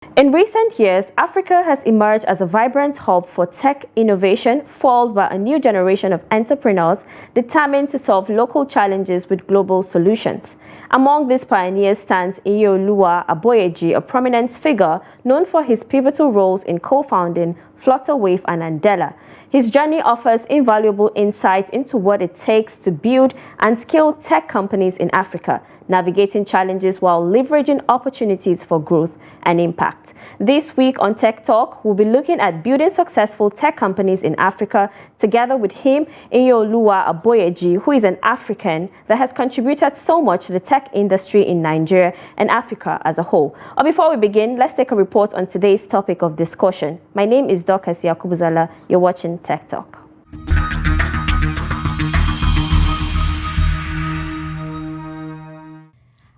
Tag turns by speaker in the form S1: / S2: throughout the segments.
S1: In recent years, Africa has emerged as a vibrant hub for tech innovation, fueled by a new generation of entrepreneurs determined to solve local challenges with global solutions. Among these pioneers stands Iyinoluwa Aboyeji, a prominent figure known for his pivotal roles in co-founding Flutterwave and Andela. His journey offers invaluable insights into what it takes to build and scale tech companies in Africa, navigating challenges while leveraging opportunities for growth and impact. This week on Tech Talk, we'll be looking at building successful tech companies in Africa. Together with him, Iyinoluwa Aboyeji, who is an African that has contributed so much to the tech industry in Nigeria and Africa as a whole. But before we begin, let's take a report on today's topic of discussion. My name is Dorcas Yakubuzala. You're watching Tech Talk.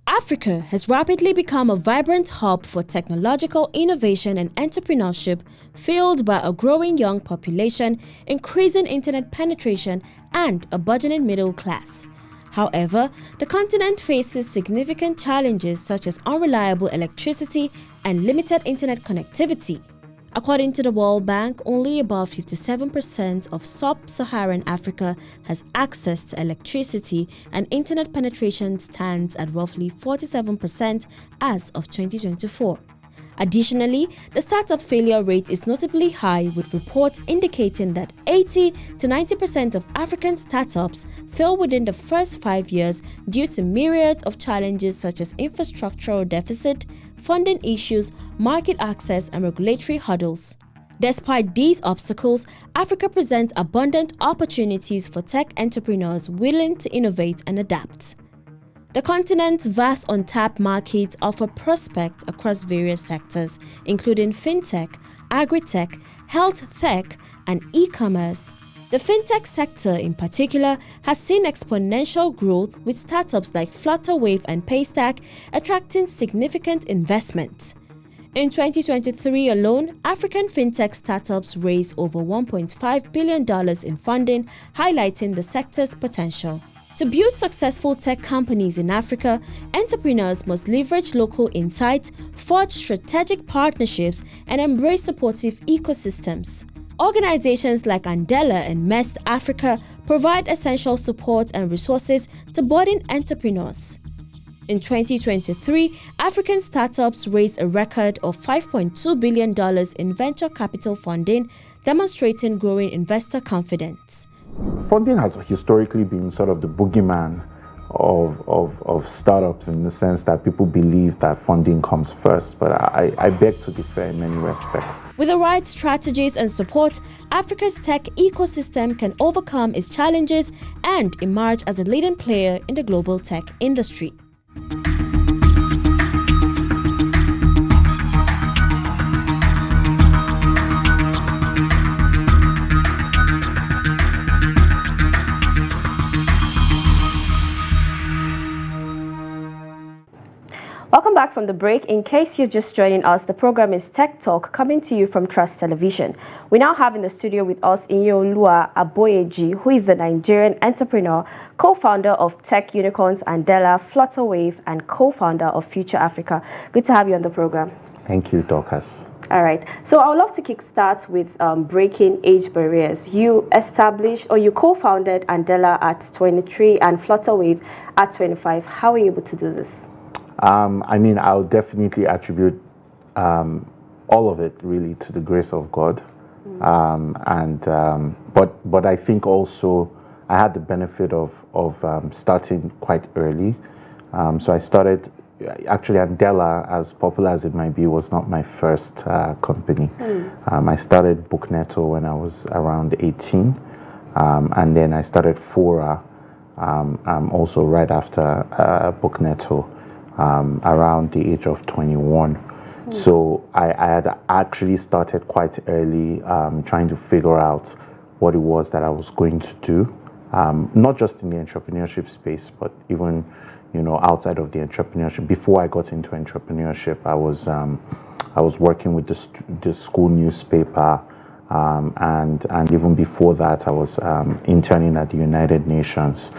S2: Africa has rapidly become a vibrant hub for technological innovation and entrepreneurship, fueled by a growing young population, increasing internet penetration, and a burgeoning middle class. However, the continent faces significant challenges such as unreliable electricity and limited internet connectivity. According to the World Bank, only about 57% of sub-Saharan Africa has access to electricity, and internet penetration stands at roughly 47% as of 2024. Additionally, the startup failure rate is notably high, with reports indicating that 80 to 90% of African startups fail within the first 5 years due to myriad of challenges such as infrastructural deficit, funding issues, market access, and regulatory hurdles. Despite these obstacles, Africa presents abundant opportunities for tech entrepreneurs willing to innovate and adapt. The continent's vast untapped markets offer prospects across various sectors, including fintech, agri-tech, health tech, and e-commerce. The fintech sector in particular has seen exponential growth, with startups like Flutterwave and Paystack attracting significant investment. In 2023 alone, African fintech startups raised over $1.5 billion in funding, highlighting the sector's potential. To build successful tech companies in Africa, entrepreneurs must leverage local insights, forge strategic partnerships, and embrace supportive ecosystems. Organizations like Andela and Mest Africa provide essential support and resources to budding entrepreneurs. In 2023, African startups raised a record of $5.2 billion in venture capital funding, demonstrating growing investor confidence.
S3: Funding has historically been sort of the boogeyman of startups, in the sense that people believe that funding comes first, but I beg to differ in many respects.
S2: With the right strategies and support, Africa's tech ecosystem can overcome its challenges and emerge as a leading player in the global tech industry.
S1: Welcome back from the break. In case you're just joining us, the program is Tech Talk, coming to you from Trust Television. We now have in the studio with us Iyinoluwa Aboyeji, who is a Nigerian entrepreneur, co-founder of tech unicorns Andela, Flutterwave, and co-founder of Future Africa. Good to have you on the program.
S3: Thank you, Dorcas.
S1: All right. So I would love to kickstart with breaking age barriers. You established, or you co-founded Andela at 23 and Flutterwave at 25. How were you able to do this?
S3: I'll definitely attribute all of it really to the grace of God. But I think also I had the benefit of starting quite early. So I started, actually Andela, as popular as it might be, was not my first company. I started Bookneto when I was around 18. And then I started Fora also right after Bookneto. Around the age of 21. So I had actually started quite early, trying to figure out what it was that I was going to do, not just in the entrepreneurship space, but even, outside of the entrepreneurship. Before I got into entrepreneurship, I was working with the school newspaper, and even before that, I was interning at the United Nations.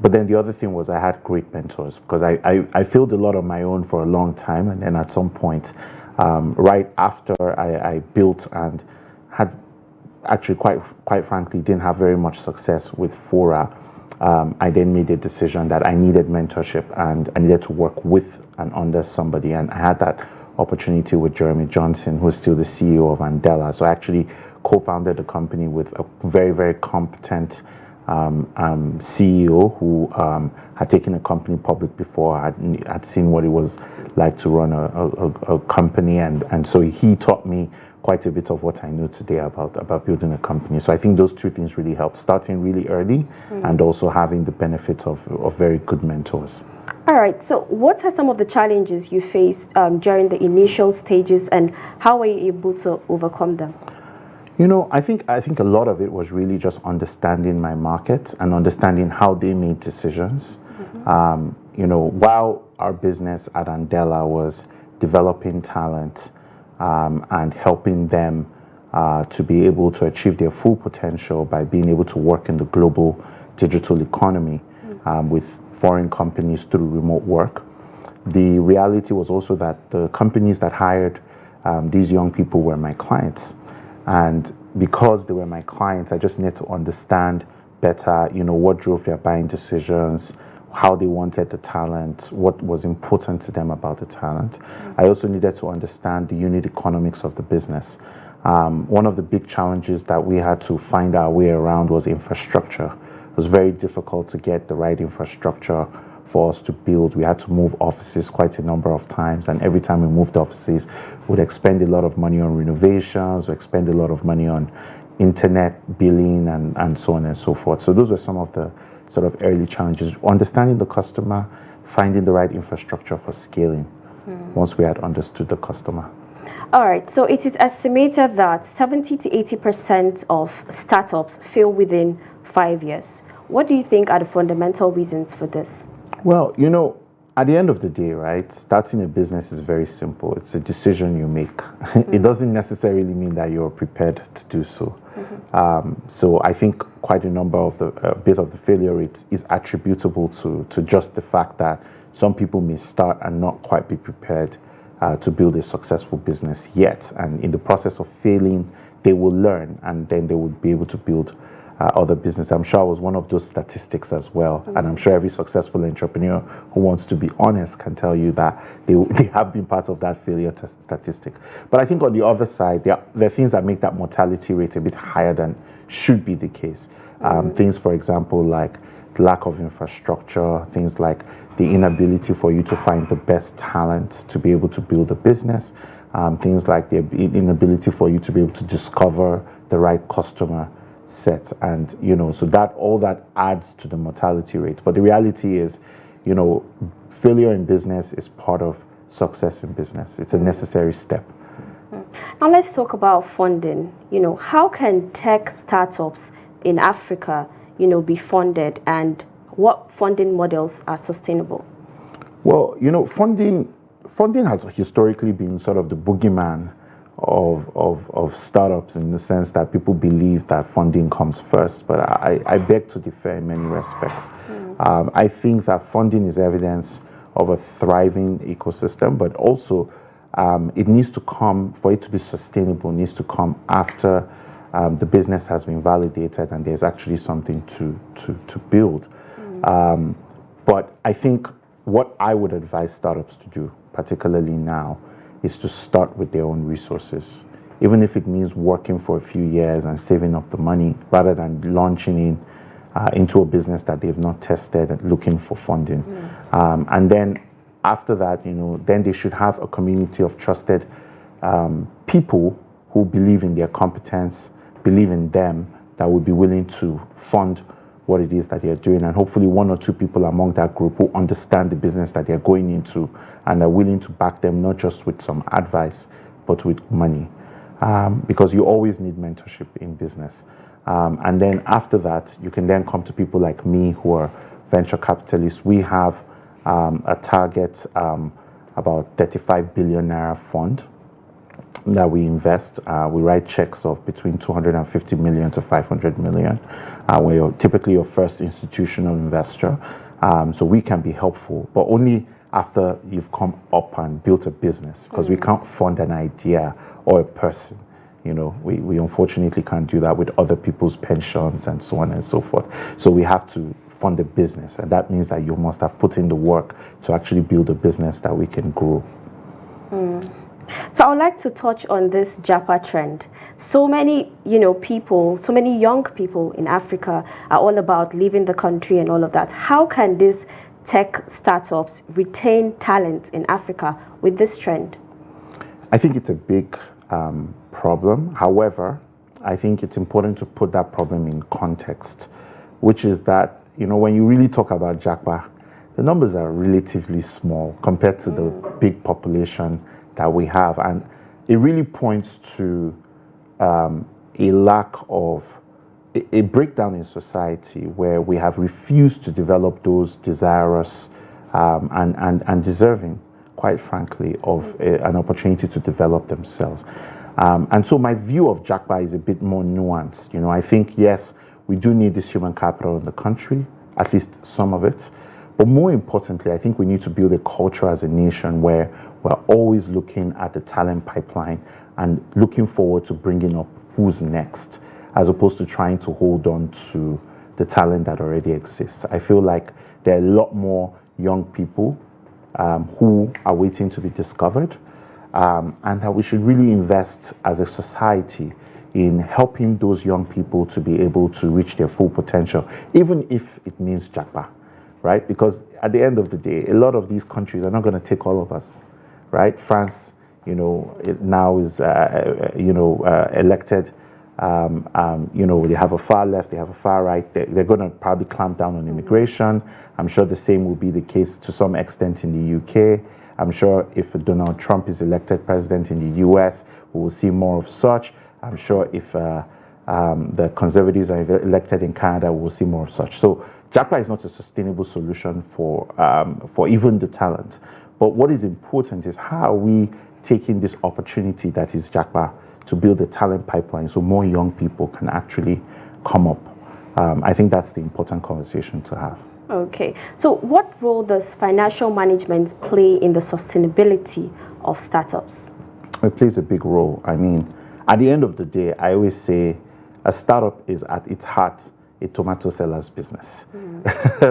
S3: But then the other thing was I had great mentors because I filled a lot on my own for a long time. And then at some point, right after I built and had actually quite frankly didn't have very much success with Fora, I then made a decision that I needed mentorship and I needed to work with and under somebody. And I had that opportunity with Jeremy Johnson, who's still the CEO of Andela. So I actually co-founded the company with a very, very competent CEO who had taken a company public before, had seen what it was like to run a company. And so he taught me quite a bit of what I know today about building a company. So I think those two things really help, starting really early and also having the benefit of very good mentors.
S1: All right, so what are some of the challenges you faced during the initial stages and how were you able to overcome them?
S3: You know, I think a lot of it was really just understanding my market and understanding how they made decisions. You know, while our business at Andela was developing talent and helping them to be able to achieve their full potential by being able to work in the global digital economy with foreign companies through remote work. The reality was also that the companies that hired these young people were my clients. And because they were my clients, I just needed to understand better, you know, what drove their buying decisions, how they wanted the talent, what was important to them about the talent. I also needed to understand the unit economics of the business. One of the big challenges that we had to find our way around was infrastructure. It was very difficult to get the right infrastructure for us to build. We had to move offices quite a number of times, and every time we moved offices, we'd expend a lot of money on renovations, we'd expend a lot of money on internet billing and so on and so forth. So those were some of the sort of early challenges. Understanding the customer, finding the right infrastructure for scaling once we had understood the customer.
S1: All right, so it is estimated that 70 to 80% of startups fail within 5 years. What do you think are the fundamental reasons for this?
S3: Well, you know, at the end of the day, right, starting a business is very simple. It's a decision you make. It doesn't necessarily mean that you're prepared to do so. So I think quite a number of a bit of the failure rate is attributable to just the fact that some people may start and not quite be prepared to build a successful business yet. And in the process of failing, they will learn and then they will be able to build other business. I'm sure I was one of those statistics as well. And I'm sure every successful entrepreneur who wants to be honest can tell you that they have been part of that failure statistic. But I think on the other side, there are things that make that mortality rate a bit higher than should be the case. Things, for example, like lack of infrastructure, things like the inability for you to find the best talent to be able to build a business, things like the inability for you to be able to discover the right customer set, and you know, so that all that adds to the mortality rate. But the reality is, you know, failure in business is part of success in business. It's a necessary step.
S1: Now let's talk about funding. You know, how can tech startups in Africa, you know, be funded, and what funding models are sustainable?
S3: Well, you know, funding has historically been sort of the boogeyman of startups, in the sense that people believe that funding comes first, but I beg to differ in many respects. I think that funding is evidence of a thriving ecosystem, but also it needs to come, for it to be sustainable, needs to come after the business has been validated and there's actually something to build. But I think what I would advise startups to do, particularly now, is to start with their own resources, even if it means working for a few years and saving up the money rather than launching into a business that they've not tested and looking for funding. And then after that, you know, then they should have a community of trusted people who believe in their competence, believe in them, that would be willing to fund what it is that they're doing, and hopefully one or two people among that group who understand the business that they're going into and are willing to back them, not just with some advice, but with money. Because you always need mentorship in business. And then after that, you can then come to people like me who are venture capitalists. We have a target, about 35 billion naira fund. that we invest. We write checks of between 250 million to 500 million. We're typically your first institutional investor. So we can be helpful, but only after you've come up and built a business, because we can't fund an idea or a person. You know, we unfortunately can't do that with other people's pensions and so on and so forth. So we have to fund a business, and that means that you must have put in the work to actually build a business that we can grow.
S1: So I would like to touch on this Japa trend. So many, people, so many young people in Africa are all about leaving the country and all of that. How can these tech startups retain talent in Africa with this trend?
S3: I think it's a big problem. However, I think it's important to put that problem in context, which is that, when you really talk about Japa, the numbers are relatively small compared to the big population that we have. And it really points to a lack of, a breakdown in society where we have refused to develop those desirous and deserving, quite frankly, of an opportunity to develop themselves. And so my view of Japa is a bit more nuanced. I think, yes, we do need this human capital in the country, at least some of it. But more importantly, I think we need to build a culture as a nation where we're always looking at the talent pipeline and looking forward to bringing up who's next, as opposed to trying to hold on to the talent that already exists. I feel like there are a lot more young people who are waiting to be discovered, and that we should really invest as a society in helping those young people to be able to reach their full potential, even if it means Japa, right? Because at the end of the day, a lot of these countries are not going to take all of us, right? France, now is, elected. They have a far left, they have a far right. They're going to probably clamp down on immigration. I'm sure the same will be the case to some extent in the UK. I'm sure if Donald Trump is elected president in the US, we will see more of such. I'm sure if the Conservatives are elected in Canada, we'll see more of such. So Japa is not a sustainable solution for even the talent. But what is important is how are we taking this opportunity that is Japa to build a talent pipeline so more young people can actually come up. I think that's the important conversation to have.
S1: Okay. So what role does financial management play in the sustainability of startups?
S3: It plays a big role. I mean, at the end of the day, I always say a startup is at its heart a tomato seller's business,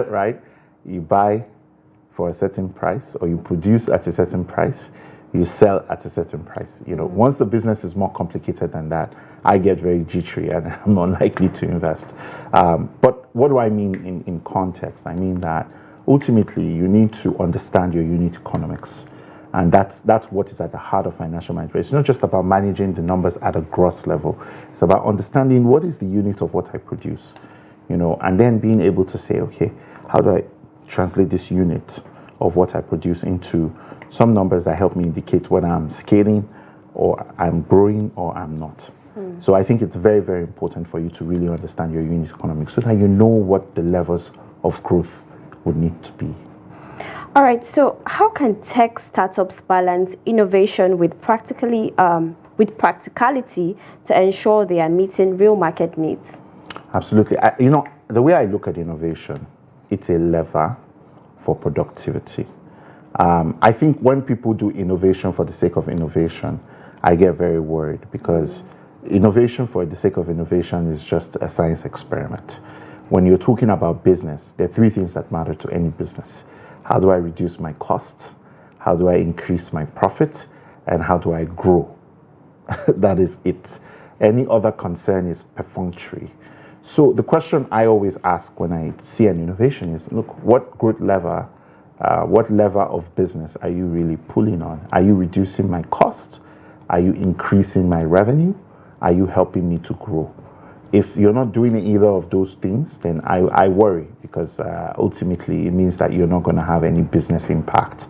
S3: right? You buy for a certain price, or you produce at a certain price, you sell at a certain price. Once the business is more complicated than that, I get very jittery and I'm unlikely to invest. But what do I mean in context? I mean that ultimately you need to understand your unit economics. And that's what is at the heart of financial management. It's not just about managing the numbers at a gross level. It's about understanding what is the unit of what I produce, and then being able to say, okay, how do I translate this unit of what I produce into some numbers that help me indicate whether I'm scaling or I'm growing or I'm not. So I think it's very, very important for you to really understand your unit economics so that you know what the levels of growth would need to be.
S1: All right, so how can tech startups balance innovation with practicality to ensure they are meeting real market needs?
S3: Absolutely. The way I look at innovation, it's a lever for productivity. I think when people do innovation for the sake of innovation, I get very worried because innovation for the sake of innovation is just a science experiment. When you're talking about business, there are three things that matter to any business. How do I reduce my costs? How do I increase my profit? And how do I grow? That is it. Any other concern is perfunctory. So the question I always ask when I see an innovation is, look, what lever of business are you really pulling on? Are you reducing my cost? Are you increasing my revenue? Are you helping me to grow? If you're not doing either of those things, then I worry because ultimately it means that you're not going to have any business impact.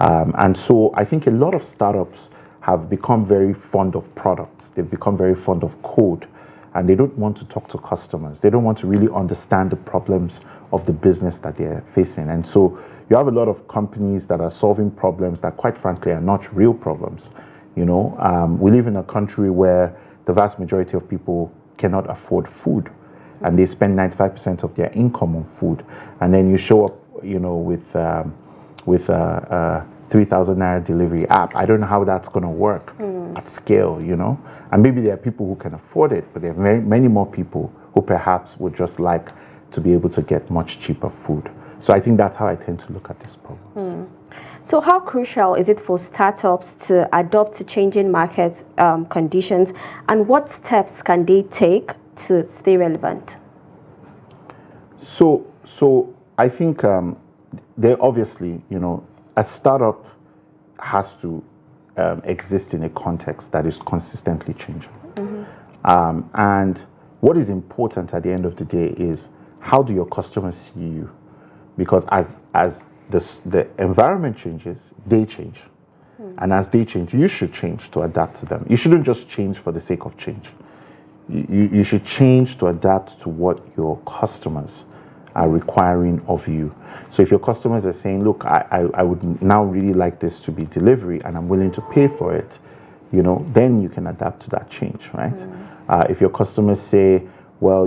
S3: And so I think a lot of startups have become very fond of products. They've become very fond of code, and they don't want to talk to customers. They don't want to really understand the problems of the business that they're facing. And so you have a lot of companies that are solving problems that, quite frankly, are not real problems. We live in a country where the vast majority of people cannot afford food, and they spend 95% of their income on food. And then you show up, with a 3,000 naira delivery app. I don't know how that's going to work at scale, And maybe there are people who can afford it, but there are many, many more people who perhaps would just like to be able to get much cheaper food. So I think that's how I tend to look at these problems.
S1: So how crucial is it for startups to adapt to changing market conditions, and what steps can they take to stay relevant?
S3: So I think they obviously, a startup has to exist in a context that is consistently changing. And what is important at the end of the day is, how do your customers see you? Because as the environment changes, they change. And as they change, you should change to adapt to them. You shouldn't just change for the sake of change. You should change to adapt to what your customers are requiring of you. So if your customers are saying, look, I would now really like this to be delivery and I'm willing to pay for it, then you can adapt to that change, right? If your customers say, well,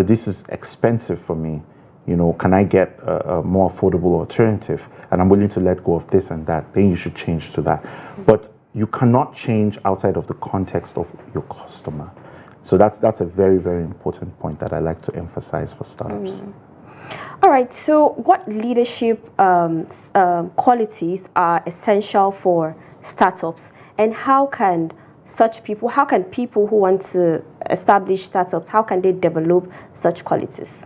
S3: this is expensive for me, can I get a more affordable alternative? And I'm willing to let go of this and that, then you should change to that. But you cannot change outside of the context of your customer. So that's a very, very important point that I like to emphasize for startups.
S1: All right. So what leadership qualities are essential for startups, and how can people who want to establish startups, how can they develop such qualities?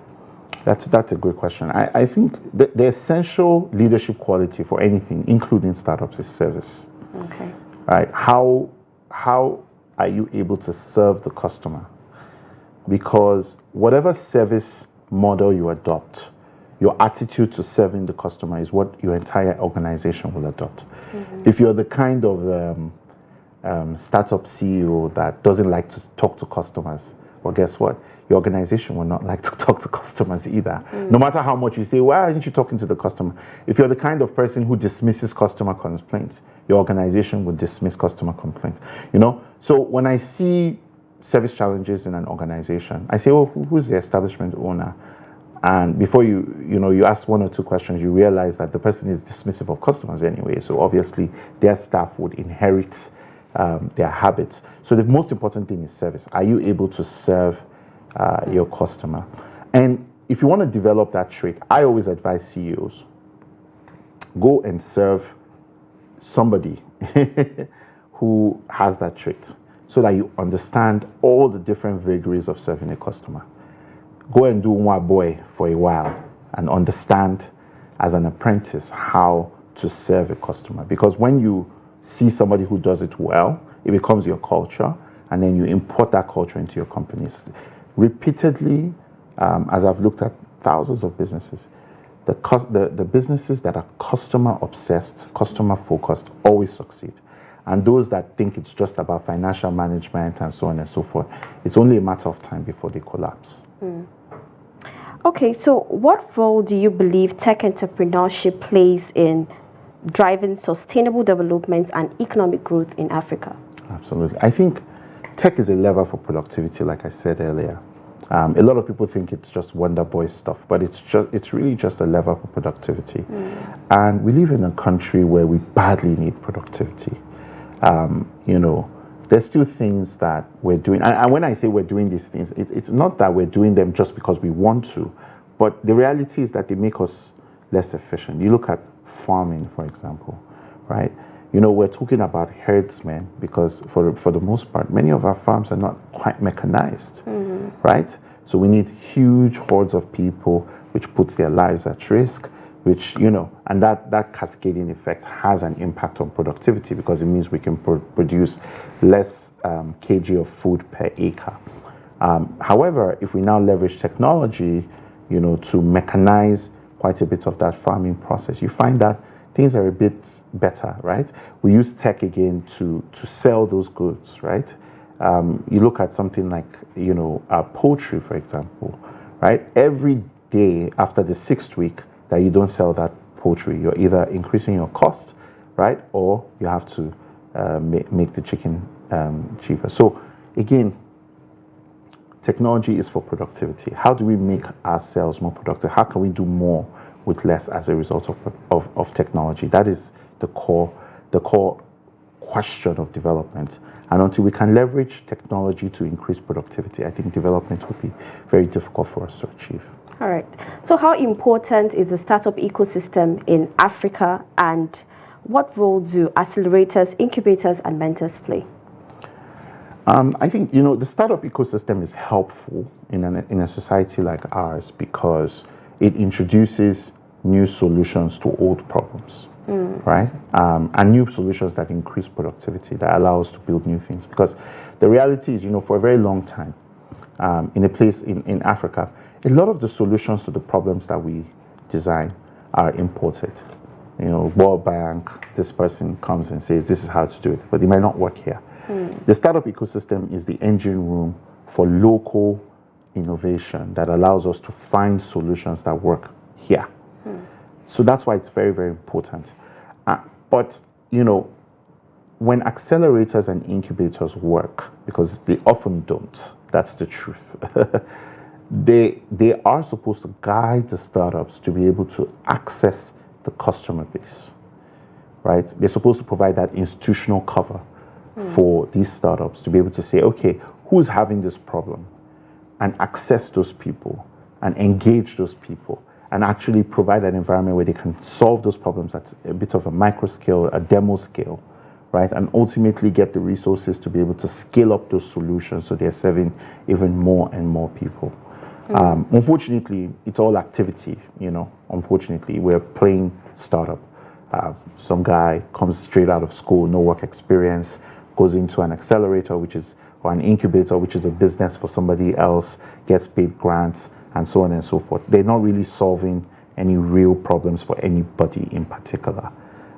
S3: That's a great question. I think the essential leadership quality for anything, including startups, is service.
S1: Okay.
S3: Right? How are you able to serve the customer? Because whatever service model you adopt, your attitude to serving the customer is what your entire organization will adopt. If you're the kind of startup CEO that doesn't like to talk to customers, well, guess what? Your organization will not like to talk to customers either. No matter how much you say, why aren't you talking to the customer? If you're the kind of person who dismisses customer complaints, your organization will dismiss customer complaints. So when I see service challenges in an organization, I say, oh, who's the establishment owner? And before you ask one or two questions, you realize that the person is dismissive of customers anyway. So obviously their staff would inherit their habits. So the most important thing is service. Are you able to serve your customer? And if you want to develop that trait, I always advise CEOs, go and serve somebody who has that trait, so that you understand all the different vagaries of serving a customer. Go and do one boy for a while and understand as an apprentice how to serve a customer. Because when you see somebody who does it well, it becomes your culture, and then you import that culture into your companies. Repeatedly, as I've looked at thousands of businesses, the businesses that are customer obsessed, customer focused, always succeed. And those that think it's just about financial management and so on and so forth, it's only a matter of time before they collapse.
S1: Okay, so what role do you believe tech entrepreneurship plays in driving sustainable development and economic growth in Africa?
S3: Absolutely. I think tech is a lever for productivity, like I said earlier. A lot of people think it's just Wonder Boy stuff, but it's really just a lever for productivity. And we live in a country where we badly need productivity. There's still things that we're doing. And when I say we're doing these things, it's not that we're doing them just because we want to, but the reality is that they make us less efficient. You look at farming, for example, right? We're talking about herdsmen because for the most part, many of our farms are not quite mechanized, right? So we need huge hordes of people, which puts their lives at risk, which, and that cascading effect has an impact on productivity because it means we can produce less kg of food per acre. However, if we now leverage technology, to mechanize quite a bit of that farming process, you find that things are a bit better, right? We use tech again to sell those goods, right? You look at something like, poultry, for example, right? Every day after the 6th week that you don't sell that poultry, you're either increasing your cost right? Or you have to make the chicken cheaper. So again, technology is for productivity. How do we make ourselves more productive? How can we do more with less as a result of technology? That is the core question of development. And until we can leverage technology to increase productivity, I think development will be very difficult for us to achieve.
S1: All right. So how important is the startup ecosystem in Africa, and what role do accelerators, incubators, and mentors play?
S3: I think, the startup ecosystem is helpful in a society like ours because it introduces new solutions to old problems, right? And new solutions that increase productivity, that allow us to build new things. Because the reality is, for a very long time, in a place in Africa, a lot of the solutions to the problems that we design are imported. World Bank, this person comes and says, this is how to do it, but it might not work here. The startup ecosystem is the engine room for local innovation that allows us to find solutions that work here. So that's why it's very, very important. But, when accelerators and incubators work, because they often don't, that's the truth, they are supposed to guide the startups to be able to access the customer base, right? They're supposed to provide that institutional cover for these startups to be able to say, okay, who's having this problem, and access those people and engage those people and actually provide an environment where they can solve those problems at a bit of a micro scale, a demo scale, right? And ultimately get the resources to be able to scale up those solutions so they're serving even more and more people. Unfortunately, it's all activity, Unfortunately, we're playing startup. Some guy comes straight out of school, no work experience, goes into an accelerator, or an incubator, which is a business for somebody else, gets paid grants, and so on and so forth. They're not really solving any real problems for anybody in particular.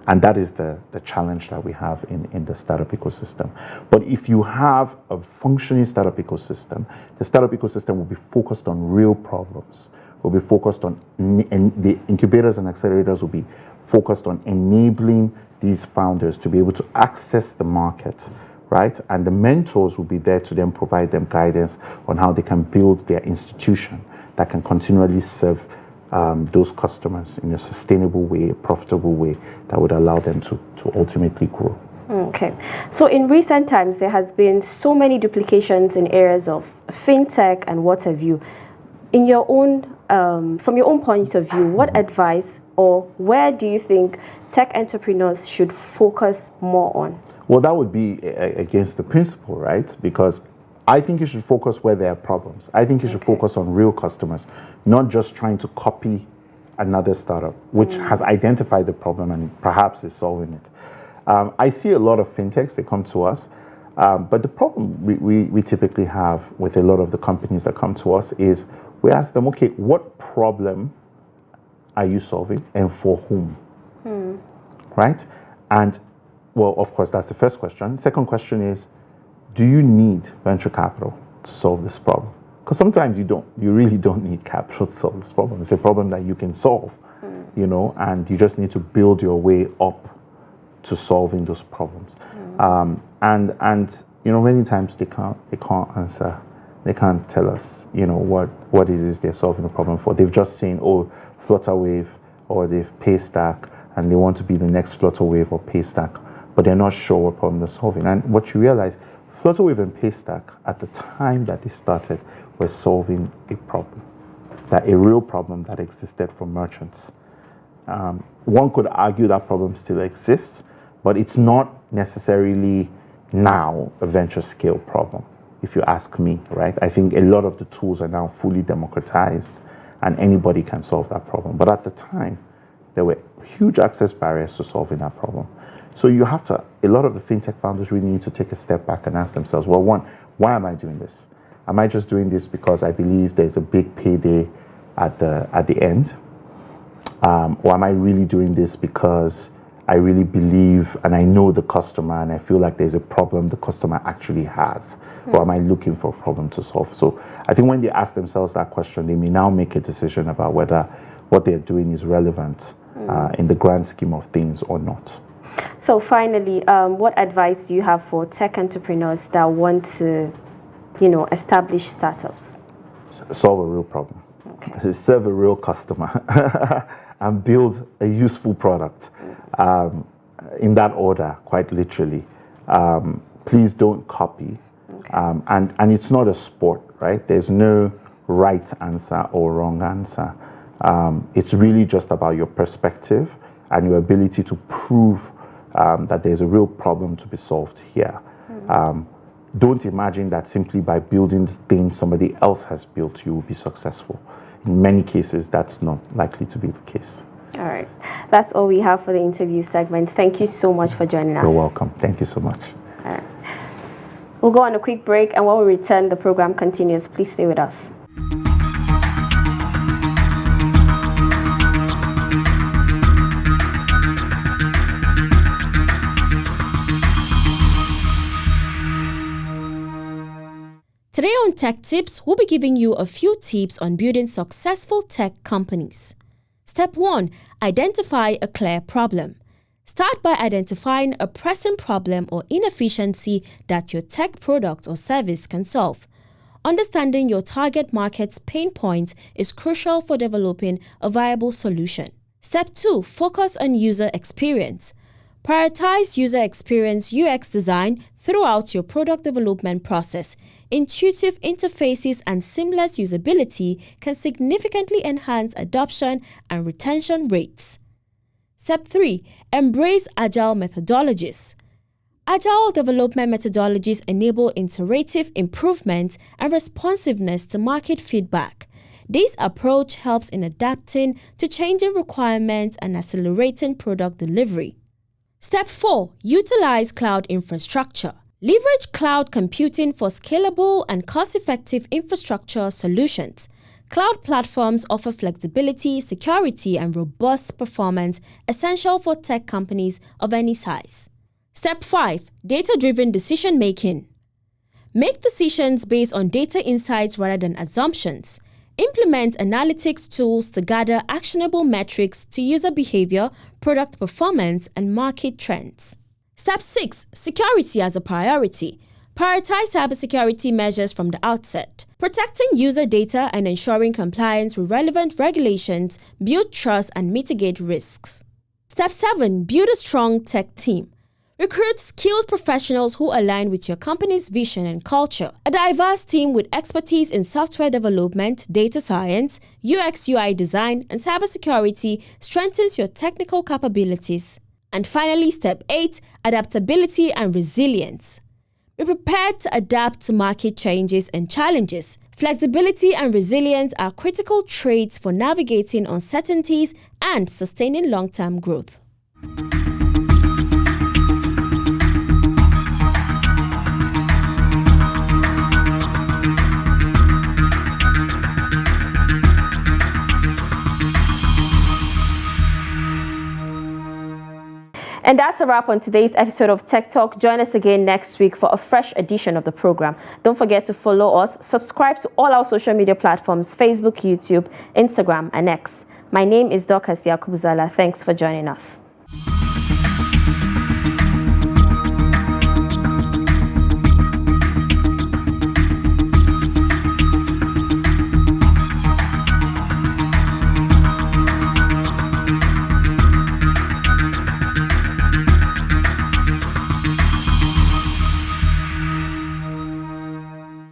S3: And that is the challenge that we have in the startup ecosystem. But if you have a functioning startup ecosystem, the startup ecosystem will be focused on real problems, will be focused on, and the incubators and accelerators will be focused on enabling these founders to be able to access the market, right? And the mentors will be there to then provide them guidance on how they can build their institution that can continually serve those customers in a sustainable way, a profitable way that would allow them to ultimately grow.
S1: Okay. So in recent times, there has been so many duplications in areas of fintech and what have you. In your own, from your own point of view, what advice or where do you think tech entrepreneurs should focus more on?
S3: Well, that would be against the principle, right? Because I think you should focus where there are problems. I think you should focus on real customers, not just trying to copy another startup, which has identified the problem and perhaps is solving it. I see a lot of fintechs, they come to us, but the problem we typically have with a lot of the companies that come to us is we ask them, okay, what problem are you solving and for whom? Right? And well, of course, that's the first question. Second question is, do you need venture capital to solve this problem? Because sometimes you really don't need capital to solve this problem. It's a problem that you can solve, and you just need to build your way up to solving those problems. And many times they can't answer. They can't tell us, what it is they're solving the problem for. They've just seen, Flutterwave, or they've Paystack, and they want to be the next Flutterwave or Paystack, but they're not sure what problem they're solving. And what you realize, Flutterwave and Paystack, at the time that they started, were solving a problem, a real problem that existed for merchants. One could argue that problem still exists, but it's not necessarily now a venture scale problem, if you ask me, right? I think a lot of the tools are now fully democratized and anybody can solve that problem. But at the time, there were huge access barriers to solving that problem. So a lot of the fintech founders really need to take a step back and ask themselves, well, one, why am I doing this? Am I just doing this because I believe there's a big payday at the end? Or am I really doing this because I really believe and I know the customer and I feel like there's a problem the customer actually has? Or am I looking for a problem to solve? So I think when they ask themselves that question, they may now make a decision about whether what they're doing is relevant in the grand scheme of things or not.
S1: So finally, what advice do you have for tech entrepreneurs that want to, establish startups?
S3: Solve a real problem.
S1: Okay.
S3: Serve a real customer and build a useful product. In that order, quite literally. Please don't copy.
S1: Okay.
S3: And it's not a sport, right? There's no right answer or wrong answer. It's really just about your perspective and your ability to prove that there's a real problem to be solved here. Don't imagine that simply by building the thing somebody else has built, you will be successful. In many cases, that's not likely to be the case.
S1: All right. That's all we have for the interview segment. Thank you so much for joining us.
S3: You're welcome. Thank you so much.
S1: All right. We'll go on a quick break, and when we return, the program continues. Please stay with us.
S2: Today on Tech Tips, we'll be giving you a few tips on building successful tech companies. Step 1. Identify a clear problem. Start by identifying a pressing problem or inefficiency that your tech product or service can solve. Understanding your target market's pain point is crucial for developing a viable solution. Step 2. Focus on user experience. Prioritize user experience UX design throughout your product development process. Intuitive interfaces and seamless usability can significantly enhance adoption and retention rates. Step 3. Embrace agile methodologies. Agile development methodologies enable iterative improvement and responsiveness to market feedback. This approach helps in adapting to changing requirements and accelerating product delivery. Step 4. Utilize cloud infrastructure. Leverage cloud computing for scalable and cost-effective infrastructure solutions. Cloud platforms offer flexibility, security, and robust performance essential for tech companies of any size. Step 5. Data-driven decision-making. Make decisions based on data insights rather than assumptions. Implement analytics tools to gather actionable metrics to user behavior, product performance, and market trends. Step 6. Security as a priority. Prioritize cybersecurity measures from the outset. Protecting user data and ensuring compliance with relevant regulations build trust and mitigate risks. Step 7. Build a strong tech team. Recruit skilled professionals who align with your company's vision and culture. A diverse team with expertise in software development, data science, UX/UI design, and cybersecurity strengthens your technical capabilities. And finally, Step 8. Adaptability and resilience. Be prepared to adapt to market changes and challenges. Flexibility and resilience are critical traits for navigating uncertainties and sustaining long-term growth.
S1: And that's a wrap on today's episode of Tech Talk. Join us again next week for a fresh edition of the program. Don't forget to follow us, subscribe to all our social media platforms, Facebook, YouTube, Instagram, and X. My name is Dorcas Yakubzala. Thanks for joining us.